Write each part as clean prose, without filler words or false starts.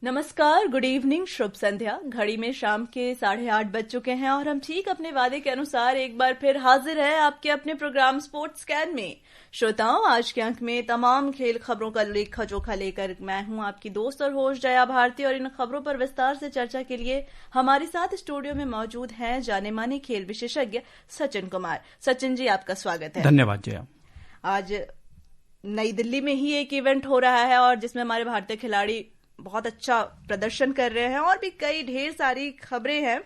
नमस्कार, good evening, शुभ संध्या। घड़ी में शाम के 8:30 बज चुके हैं और हम ठीक अपने वादे के अनुसार एक बार फिर हाजिर है आपके अपने प्रोग्राम स्पोर्ट्स स्कैन में। श्रोताओं, आज के अंक में तमाम खेल खबरों का लेखा जोखा लेकर मैं हूं आपकी दोस्त और होस्ट जया भारती, और इन खबरों पर विस्तार से चर्चा के लिए हमारे साथ स्टूडियो में मौजूद हैं जाने माने खेल विशेषज्ञ सचिन कुमार। सचिन जी, आपका स्वागत है। धन्यवाद जया। आज नई दिल्ली में ही एक इवेंट हो रहा है और जिसमें हमारे भारतीय खिलाड़ी बहुत अच्छा प्रदर्शन कर रहे हैं और भी कई ढेर सारी खबरें हैं,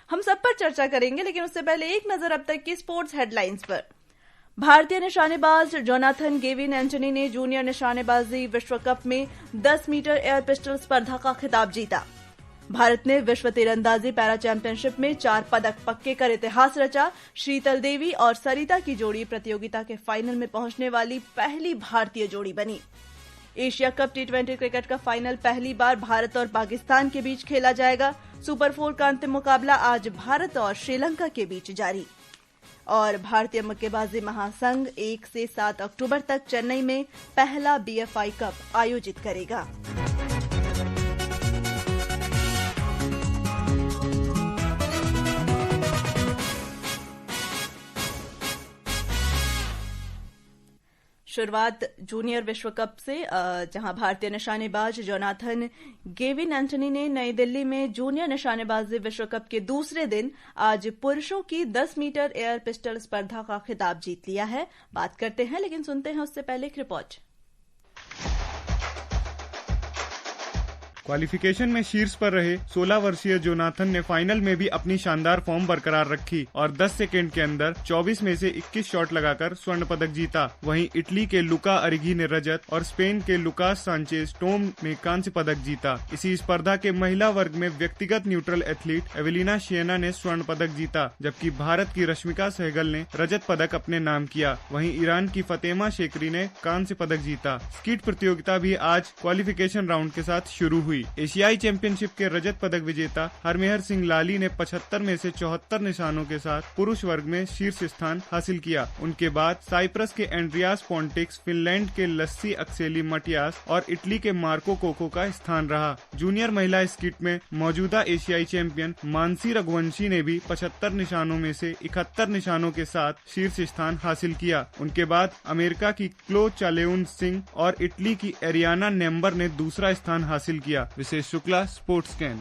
हम सब पर चर्चा करेंगे। लेकिन उससे पहले एक नजर अब तक की स्पोर्ट्स हेडलाइंस पर। भारतीय निशानेबाज जोनाथन गेविन एंटनी ने जूनियर निशानेबाजी विश्व कप में 10 मीटर एयर पिस्टल स्पर्धा का खिताब जीता। भारत ने विश्व तीरंदाजी पैरा चैंपियनशिप में 4 पदक पक्के कर इतिहास रचा। शीतल देवी और सरिता की जोड़ी प्रतियोगिता के फाइनल में पहुंचने वाली पहली भारतीय जोड़ी बनी। एशिया कप T20 क्रिकेट का फाइनल पहली बार भारत और पाकिस्तान के बीच खेला जाएगा। सुपर 4 का अंतिम मुकाबला आज भारत और श्रीलंका के बीच जारी। और भारतीय मुक्केबाजी महासंघ 1 से 7 अक्टूबर तक चेन्नई में पहला BFI कप आयोजित करेगा। शुरुआत जूनियर विश्व कप से, जहां भारतीय निशानेबाज जोनाथन गेविन एंटनी ने नई दिल्ली में जूनियर निशानेबाजी विश्व कप के दूसरे दिन आज पुरुषों की 10 मीटर एयर पिस्टल स्पर्धा का खिताब जीत लिया है। बात करते हैं, लेकिन सुनते हैं उससे पहले एक रिपोर्ट। क्वालिफिकेशन में शीर्ष पर रहे 16 वर्षीय जोनाथन ने फाइनल में भी अपनी शानदार फॉर्म बरकरार रखी और 10 सेकंड के अंदर 24 में से 21 शॉट लगाकर स्वर्ण पदक जीता। वहीं इटली के लुका अरिगी ने रजत और स्पेन के लुकास सांचेज टोम ने कांस्य पदक जीता। इसी स्पर्धा के महिला वर्ग में व्यक्तिगत न्यूट्रल एथलीट एवेलिना शिएना ने स्वर्ण पदक जीता, जबकि भारत की रश्मिका सहगल ने रजत पदक अपने नाम किया। वहीं ईरान की फतेमा शेखरी ने कांस्य पदक जीता। स्कीट प्रतियोगिता भी आज क्वालिफिकेशन राउंड के साथ शुरू हुई। एशियाई चैंपियनशिप के रजत पदक विजेता हरमेहर सिंह लाली ने 75 में से 74 निशानों के साथ पुरुष वर्ग में शीर्ष स्थान हासिल किया। उनके बाद साइप्रस के एंड्रियास पोंटिक्स, फिनलैंड के लस्सी अक्सेली मटियास और इटली के मार्को कोको का स्थान रहा। जूनियर महिला स्कीट में मौजूदा एशियाई चैंपियन मानसी रघुवंशी ने भी 75 निशानों में से 71 निशानों के साथ शीर्ष स्थान हासिल किया। उनके बाद अमेरिका की क्लो चालेउन सिंह और इटली की एरियाना नेम्बर ने दूसरा स्थान हासिल किया। विशेष शुक्ला, स्पोर्ट्स स्कैन।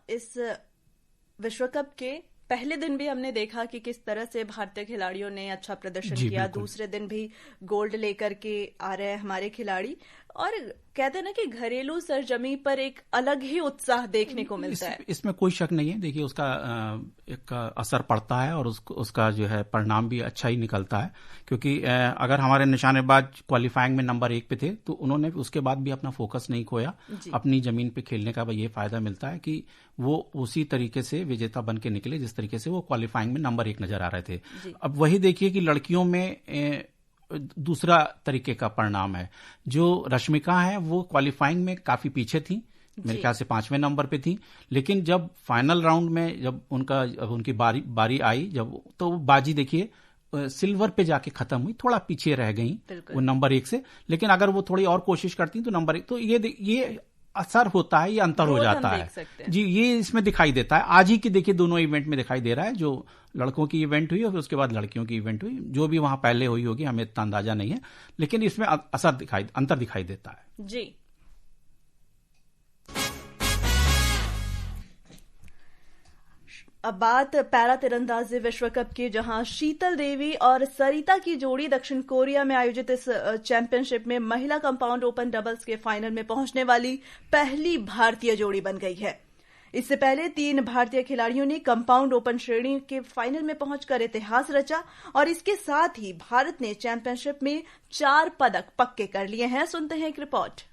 इस विश्व कप के पहले दिन भी हमने देखा कि किस तरह से भारतीय खिलाड़ियों ने अच्छा प्रदर्शन किया। दूसरे दिन भी गोल्ड लेकर के आ रहे हैं हमारे खिलाड़ी, और कहते हैं ना कि घरेलू सरजमी पर एक अलग ही उत्साह देखने को मिलता है। इसमें कोई शक नहीं है। देखिए, उसका एक असर पड़ता है और उसका जो है परिणाम भी अच्छा ही निकलता है, क्योंकि अगर हमारे निशानेबाज क्वालिफाइंग में नंबर 1 पे थे तो उन्होंने उसके बाद भी अपना फोकस नहीं खोया। अपनी जमीन पे खेलने का ये फायदा मिलता है कि वो उसी तरीके से विजेता बन के निकले जिस तरीके से वो क्वालिफाइंग में नंबर 1 नजर आ रहे थे। अब वही देखिए कि लड़कियों में दूसरा तरीके का परिणाम है। जो रश्मिका है वो क्वालिफाइंग में काफी पीछे थी, मेरे ख्याल से 5वें नंबर पे थी, लेकिन जब फाइनल राउंड में जब उनकी बारी आई, जब तो बाजी देखिए सिल्वर पे जाके खत्म हुई, थोड़ा पीछे रह गई वो नंबर 1 से। लेकिन अगर वो थोड़ी और कोशिश करती तो नंबर 1, तो ये असर होता है, ये अंतर हो जाता है जी। ये इसमें दिखाई देता है। आज ही की देखिए दोनों इवेंट में दिखाई दे रहा है। जो लड़कों की इवेंट हुई और फिर उसके बाद लड़कियों की इवेंट हुई, जो भी वहां पहले हुई होगी हमें इतना अंदाजा नहीं है, लेकिन इसमें अंतर दिखाई देता है जी। अब बात पैरा तीरंदाजी विश्व कप की, जहां शीतल देवी और सरिता की जोड़ी दक्षिण कोरिया में आयोजित इस चैंपियनशिप में महिला कंपाउंड ओपन डबल्स के फाइनल में पहुंचने वाली पहली भारतीय जोड़ी बन गई है। इससे पहले 3 भारतीय खिलाड़ियों ने कंपाउंड ओपन श्रेणी के फाइनल में पहुंचकर इतिहास रचा और इसके साथ ही भारत ने चैंपियनशिप में 4 पदक पक्के कर लिए हैं। सुनते हैं एक रिपोर्ट।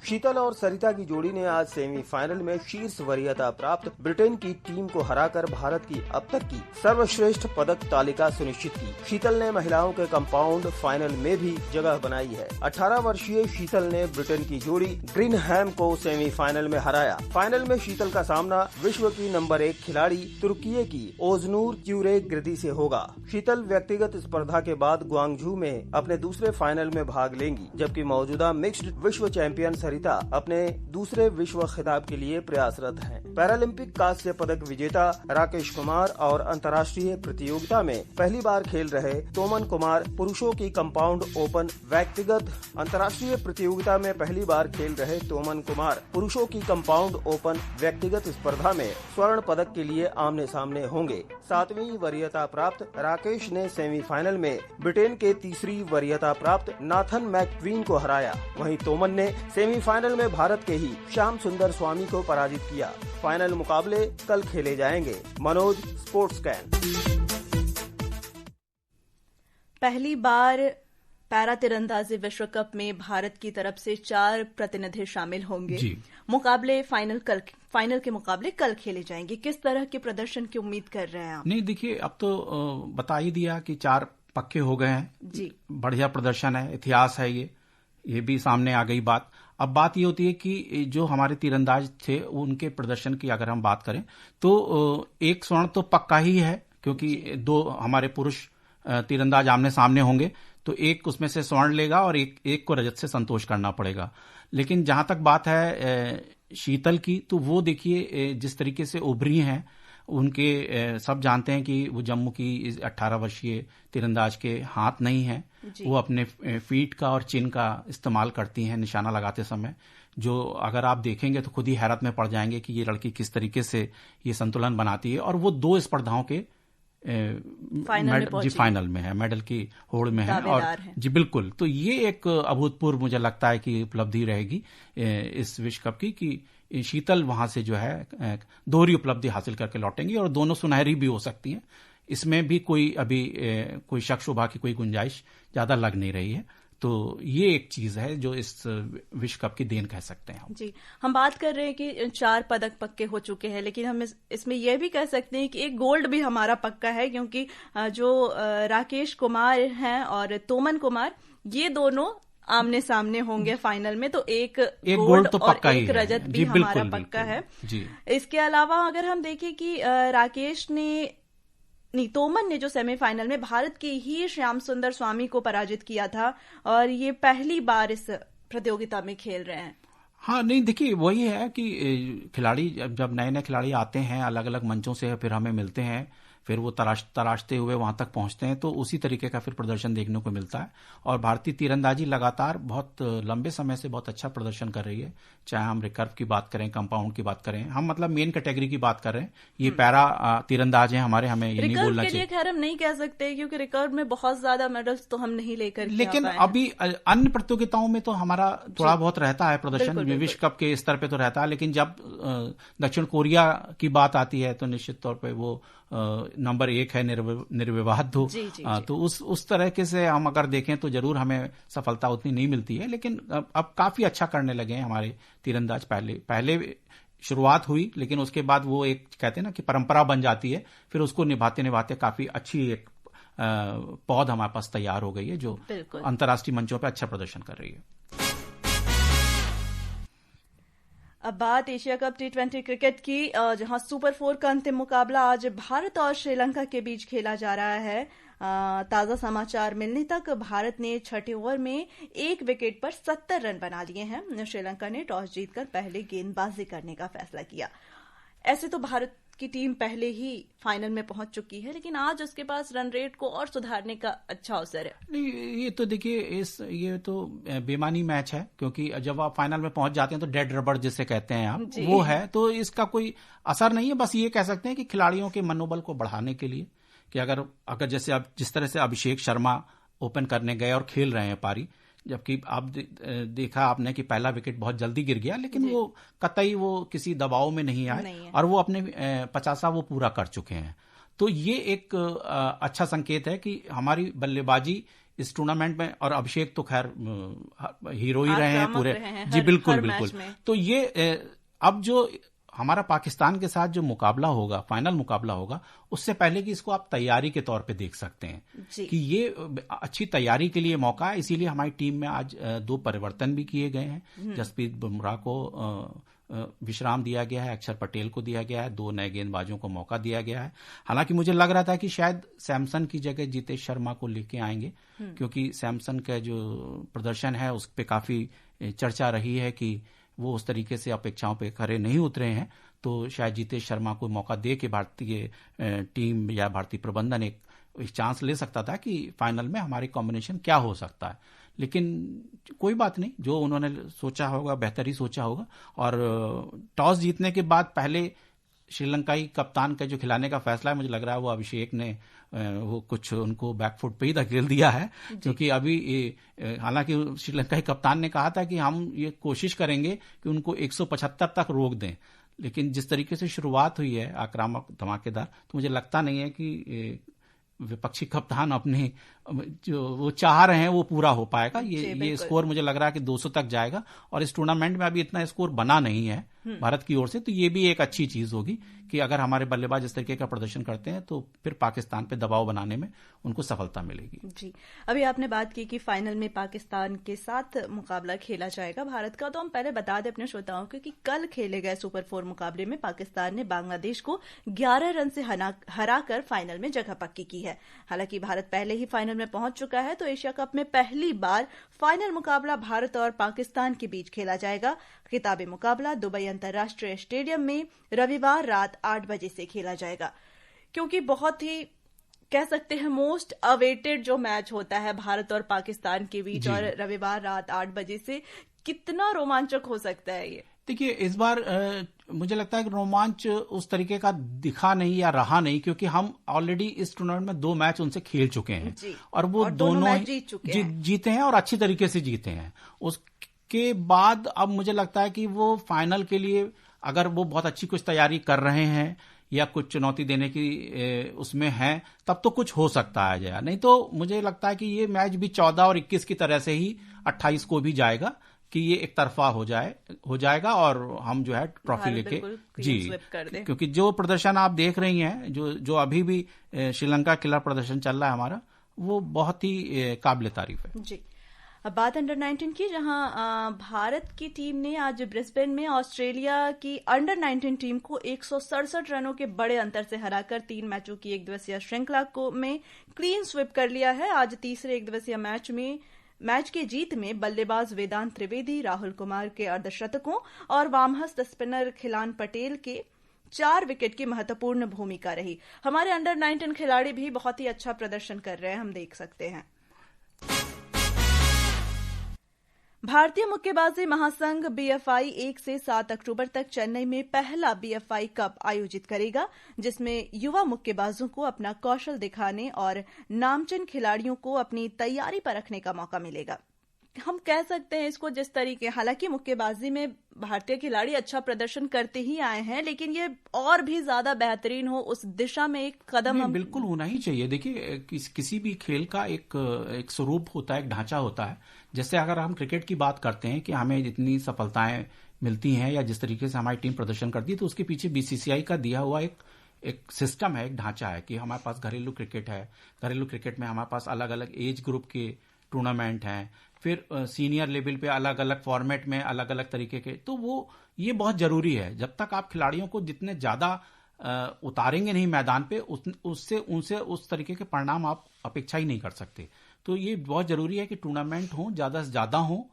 शीतल और सरिता की जोड़ी ने आज सेमीफाइनल में शीर्ष वरीयता प्राप्त ब्रिटेन की टीम को हराकर भारत की अब तक की सर्वश्रेष्ठ पदक तालिका सुनिश्चित की। शीतल ने महिलाओं के कंपाउंड फाइनल में भी जगह बनाई है। 18 वर्षीय शीतल ने ब्रिटेन की जोड़ी ग्रीनहैम को सेमीफाइनल में हराया। फाइनल में शीतल का सामना विश्व की नंबर 1 खिलाड़ी तुर्की की ओजनूर क्यूरेगिर्दी से होगा। शीतल व्यक्तिगत स्पर्धा के बाद ग्वांगझू में अपने दूसरे फाइनल में भाग लेंगी, जबकि मौजूदा मिक्स्ड विश्व चैंपियन सरिता अपने दूसरे विश्व खिताब के लिए प्रयासरत हैं। पैरालंपिक कांस्य पदक विजेता राकेश कुमार और अंतर्राष्ट्रीय प्रतियोगिता में पहली बार खेल रहे तोमन कुमार पुरुषों की कंपाउंड ओपन व्यक्तिगत अंतर्राष्ट्रीय प्रतियोगिता में पहली बार खेल रहे तोमन कुमार पुरुषों की कंपाउंड ओपन व्यक्तिगत स्पर्धा में स्वर्ण पदक के लिए आमने सामने होंगे। 7वीं वरीयता प्राप्त राकेश ने सेमीफाइनल में ब्रिटेन के तीसरी वरीयता प्राप्त नाथन मैकक्वीन को हराया। वहीं तोमन ने सेमीफाइनल में भारत के ही श्याम सुंदर स्वामी को पराजित किया। फाइनल मुकाबले कल खेले जाएंगे। Manoj, sports can. पहली बार पैरा तीरंदाजी विश्व कप में भारत की तरफ से 4 प्रतिनिधि शामिल होंगे। मुकाबले फाइनल के मुकाबले कल खेले जाएंगे। किस तरह के प्रदर्शन की उम्मीद कर रहे हैं आप? नहीं, देखिए, अब तो बता ही दिया कि 4 पक्के हो गए हैं जी। बढ़िया प्रदर्शन है, इतिहास है, ये भी सामने आ गई बात। अब बात ये होती है कि जो हमारे तीरंदाज थे उनके प्रदर्शन की अगर हम बात करें तो 1 स्वर्ण तो पक्का ही है, क्योंकि 2 हमारे पुरुष तीरंदाज आमने सामने होंगे, तो 1 उसमें से स्वर्ण लेगा और एक को रजत से संतोष करना पड़ेगा। लेकिन जहां तक बात है शीतल की, तो वो देखिए जिस तरीके से उभरी हैं, उनके सब जानते हैं कि वो जम्मू की 18 वर्षीय तीरंदाज के हाथ नहीं हैं, वो अपने फीट का और चिन का इस्तेमाल करती हैं निशाना लगाते समय, जो अगर आप देखेंगे तो खुद ही हैरत में पड़ जाएंगे कि ये लड़की किस तरीके से ये संतुलन बनाती है। और वो 2 स्पर्धाओं के फाइनल में है, मेडल की होड़ में है। और जी बिल्कुल, तो ये एक अभूतपूर्व मुझे लगता है कि उपलब्धि रहेगी इस विश्व कप की, कि शीतल वहां से जो है दोहरी उपलब्धि हासिल करके लौटेंगी और दोनों सुनहरी भी हो सकती हैं। इसमें भी कोई अभी कोई शक शुबा की कोई गुंजाइश ज्यादा लग नहीं रही है। तो ये एक चीज है जो इस विश्व कप की देन कह सकते हैं हम। जी, हम बात कर रहे हैं कि 4 पदक पक्के हो चुके हैं, लेकिन हम इसमें यह भी कह सकते हैं कि एक गोल्ड भी हमारा पक्का है, क्योंकि जो राकेश कुमार हैं और तोमन कुमार, ये दोनों आमने सामने होंगे फाइनल में, तो एक गोल्ड तो और एक रजत भी हमारा पक्का है जी। इसके अलावा अगर हम देखें कि तोमन ने जो सेमीफाइनल में भारत के ही श्याम सुंदर स्वामी को पराजित किया था, और ये पहली बार इस प्रतियोगिता में खेल रहे हैं। हाँ, नहीं, देखिए, वही है कि खिलाड़ी जब नए नए खिलाड़ी आते हैं अलग अलग मंचों से, फिर हमें मिलते हैं, फिर वो तराशते हुए वहां तक पहुंचते हैं, तो उसी तरीके का फिर प्रदर्शन देखने को मिलता है। और भारतीय तीरंदाजी लगातार बहुत लंबे समय से बहुत अच्छा प्रदर्शन कर रही है, चाहे हम रिकर्व की बात करें, कंपाउंड की बात करें, हम मतलब मेन कैटेगरी की बात कर रहे हैं। ये पैरा तीरंदाज हैं हमारे, हमें ये नहीं बोलना चाहिए। खैर हम नहीं कह सकते, क्योंकि रिकर्व में बहुत ज्यादा मेडल्स तो हम नहीं लेकर, लेकिन अभी अन्य प्रतियोगिताओं में तो हमारा थोड़ा बहुत रहता है प्रदर्शन, विश्व कप के स्तर पे तो रहता है। लेकिन जब दक्षिण कोरिया की बात आती है तो निश्चित तौर पर वो नंबर 1 है, निर्विवाद हो। तो उस तरह के से हम अगर देखें तो जरूर हमें सफलता उतनी नहीं मिलती है, लेकिन अब काफी अच्छा करने लगे हैं हमारे तीरंदाज। पहले शुरुआत हुई, लेकिन उसके बाद वो एक कहते हैं ना कि परंपरा बन जाती है, फिर उसको निभाते निभाते काफी अच्छी एक पौध हमारे पास तैयार हो गई है, जो अंतर्राष्ट्रीय मंचों पर अच्छा प्रदर्शन कर रही है। अब बात एशिया कप T20 क्रिकेट की, जहां सुपर 4 का अंतिम मुकाबला आज भारत और श्रीलंका के बीच खेला जा रहा है। ताजा समाचार मिलने तक भारत ने 6ठे ओवर में 1 विकेट पर 70 रन बना लिए हैं। श्रीलंका ने टॉस जीतकर पहले गेंदबाजी करने का फैसला किया। ऐसे तो भारत की टीम पहले ही फाइनल में पहुंच चुकी है, लेकिन आज उसके पास रन रेट को और सुधारने का अच्छा अवसर है। नहीं, ये तो देखिए, ये तो बेमानी मैच है, क्योंकि जब आप फाइनल में पहुंच जाते हैं तो डेड रबर जिसे कहते हैं आप, वो है, तो इसका कोई असर नहीं है। बस ये कह सकते हैं कि खिलाड़ियों के मनोबल को बढ़ाने के लिए, कि अगर जैसे अब जिस तरह से अभिषेक शर्मा ओपन करने गए और खेल रहे हैं पारी, जबकि आप देखा आपने कि पहला विकेट बहुत जल्दी गिर गया, लेकिन वो कतई वो किसी दबाव में नहीं आए और वो अपने 50वां वो पूरा कर चुके हैं। तो ये एक अच्छा संकेत है कि हमारी बल्लेबाजी इस टूर्नामेंट में, और अभिषेक तो खैर हीरो ही रहे हैं पूरे। जी बिल्कुल बिल्कुल। तो ये अब जो हमारा पाकिस्तान के साथ जो मुकाबला होगा, फाइनल मुकाबला होगा, उससे पहले कि इसको आप तैयारी के तौर पे देख सकते हैं कि ये अच्छी तैयारी के लिए मौका है। इसीलिए हमारी टीम में आज 2 परिवर्तन भी किए गए हैं। जसप्रीत बुमराह को विश्राम दिया गया है, अक्षर पटेल को दिया गया है, 2 नए गेंदबाजों को मौका दिया गया है। हालांकि मुझे लग रहा था कि शायद सैमसन की जगह जितेश शर्मा को लेके आएंगे, क्योंकि सैमसन का जो प्रदर्शन है उस पर काफी चर्चा रही है कि वो उस तरीके से अपेक्षाओं पे खरे नहीं उतरे हैं। तो शायद जितेश शर्मा को मौका दे के भारतीय टीम या भारतीय प्रबंधन एक चांस ले सकता था कि फाइनल में हमारी कॉम्बिनेशन क्या हो सकता है। लेकिन कोई बात नहीं, जो उन्होंने सोचा होगा बेहतर ही सोचा होगा। और टॉस जीतने के बाद पहले श्रीलंकाई कप्तान का जो खिलाने का फैसला है, मुझे लग रहा है वो अभिषेक ने वो कुछ उनको बैकफुट पे ही धकेल दिया है, क्योंकि अभी हालांकि श्रीलंकाई कप्तान ने कहा था कि हम ये कोशिश करेंगे कि उनको 175 तक रोक दें, लेकिन जिस तरीके से शुरुआत हुई है आक्रामक धमाकेदार, तो मुझे लगता नहीं है कि विपक्षी कप्तान अपने जो वो चाह रहे हैं वो पूरा हो पाएगा। ये स्कोर मुझे लग रहा है कि 200 तक जाएगा, और इस टूर्नामेंट में अभी इतना स्कोर बना नहीं है भारत की ओर से। तो ये भी एक अच्छी चीज होगी कि अगर हमारे बल्लेबाज इस तरीके का प्रदर्शन करते हैं तो फिर पाकिस्तान पे दबाव बनाने में उनको सफलता मिलेगी। जी, अभी आपने बात की कि फाइनल में पाकिस्तान के साथ मुकाबला खेला जाएगा भारत का, तो हम पहले बता दें अपने श्रोताओं को कि कल खेले गए सुपर 4 मुकाबले में पाकिस्तान ने बांग्लादेश को 11 रन से हराकर फाइनल में जगह पक्की की है। हालांकि भारत पहले ही फाइनल में पहुंच चुका है, तो एशिया कप में पहली बार फाइनल मुकाबला भारत और पाकिस्तान के बीच खेला जाएगा। खिताबी मुकाबला दुबई अंतर्राष्ट्रीय स्टेडियम में रविवार रात 8 बजे से खेला जाएगा, क्योंकि बहुत ही कह सकते हैं मोस्ट अवेटेड जो मैच होता है भारत और पाकिस्तान के बीच, और रविवार रात 8 बजे से कितना रोमांचक हो सकता है ये। देखिए, इस बार मुझे लगता है कि रोमांच उस तरीके का दिखा नहीं या रहा नहीं, क्योंकि हम ऑलरेडी इस टूर्नामेंट में 2 मैच उनसे खेल चुके हैं और वो दोनों जीते हैं और अच्छी तरीके से जीते हैं। उसके बाद अब मुझे लगता है कि वो फाइनल के लिए अगर वो बहुत अच्छी कुछ तैयारी कर रहे हैं या कुछ चुनौती देने की उसमें है, तब तो कुछ हो सकता है जया। नहीं तो मुझे लगता है कि ये मैच भी 14 और 21 की तरह से ही 28 को भी जाएगा, कि ये एक तरफा हो जाएगा और हम जो है ट्रॉफी लेके क्योंकि जो प्रदर्शन आप देख रही हैं, जो अभी भी श्रीलंका खिलाफ प्रदर्शन चल रहा है हमारा, वो बहुत ही काबिल तारीफ है। जी, अब बात अंडर 19 की, जहां भारत की टीम ने आज ब्रिस्बेन में ऑस्ट्रेलिया की अंडर 19 टीम को 167 रनों के बड़े अंतर से हराकर 3 मैचों की एक दिवसीय श्रृंखला में क्लीन स्वीप कर लिया है। आज तीसरे एक दिवसीय मैच की जीत में बल्लेबाज वेदांत त्रिवेदी, राहुल कुमार के अर्धशतकों और वामहस्त स्पिनर खिलान पटेल के 4 विकेट की महत्वपूर्ण भूमिका रही। हमारे अंडर 19 खिलाड़ी भी बहुत ही अच्छा प्रदर्शन कर रहे हैं, हम देख सकते हैं। भारतीय मुक्केबाजी महासंघ बीएफआई 1 से 7 अक्टूबर तक चेन्नई में पहला बीएफआई कप आयोजित करेगा, जिसमें युवा मुक्केबाजों को अपना कौशल दिखाने और नामचीन खिलाड़ियों को अपनी तैयारी परखने का मौका मिलेगा। हम कह सकते हैं इसको जिस तरीके, हालांकि मुक्केबाजी में भारतीय खिलाड़ी अच्छा प्रदर्शन करते ही आए हैं, लेकिन ये और भी ज्यादा बेहतरीन हो उस दिशा में एक कदम हम बिल्कुल होना ही चाहिए। देखिए, किसी भी खेल का एक स्वरूप होता है, एक ढांचा होता है। जैसे अगर हम क्रिकेट की बात करते हैं कि हमें जितनी सफलताएं मिलती हैं या जिस तरीके से हमारी टीम प्रदर्शन करती है, तो उसके पीछे बीसीसीआई का दिया हुआ एक सिस्टम है, एक ढांचा है कि हमारे पास घरेलू क्रिकेट है। घरेलू क्रिकेट में हमारे पास अलग अलग एज ग्रुप के टूर्नामेंट हैं, फिर सीनियर लेवल पे अलग अलग फॉर्मेट में अलग अलग तरीके के, तो ये बहुत जरूरी है। जब तक आप खिलाड़ियों को जितने ज्यादा उतारेंगे नहीं मैदान पे, उनसे उस तरीके के परिणाम आप अपेक्षा ही नहीं कर सकते। तो ये बहुत जरूरी है कि टूर्नामेंट हो, ज्यादा से ज्यादा हो,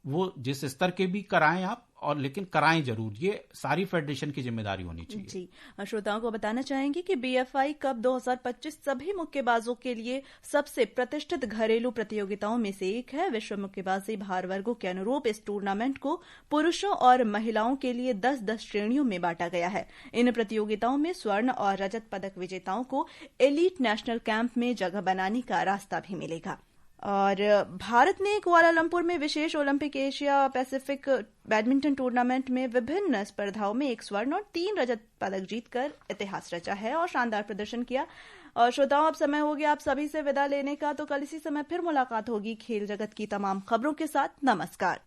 वो जिस स्तर के भी कराएं आप, और लेकिन कराएं जरूर। ये सारी फेडरेशन की जिम्मेदारी होनी चाहिए। जी, श्रोताओं को बताना चाहेंगे कि बीएफआई कप 2025 सभी मुक्केबाजों के लिए सबसे प्रतिष्ठित घरेलू प्रतियोगिताओं में से एक है। विश्व मुक्केबाजी भार वर्गों के अनुरूप इस टूर्नामेंट को पुरुषों और महिलाओं के लिए 10-10 श्रेणियों में बांटा गया है। इन प्रतियोगिताओं में स्वर्ण और रजत पदक विजेताओं को एलीट नेशनल कैंप में जगह बनाने का रास्ता भी मिलेगा। और भारत ने कुआलालंपुर में विशेष Olympic Asia Pacific badminton tournament में विभिन्न स्पर्धाओं में 1 स्वर्ण और 3 रजत पदक जीतकर इतिहास रचा है और शानदार प्रदर्शन किया। और श्रोताओं, अब समय हो गया आप सभी से विदा लेने का। तो कल इसी समय फिर मुलाकात होगी खेल जगत की तमाम खबरों के साथ। नमस्कार।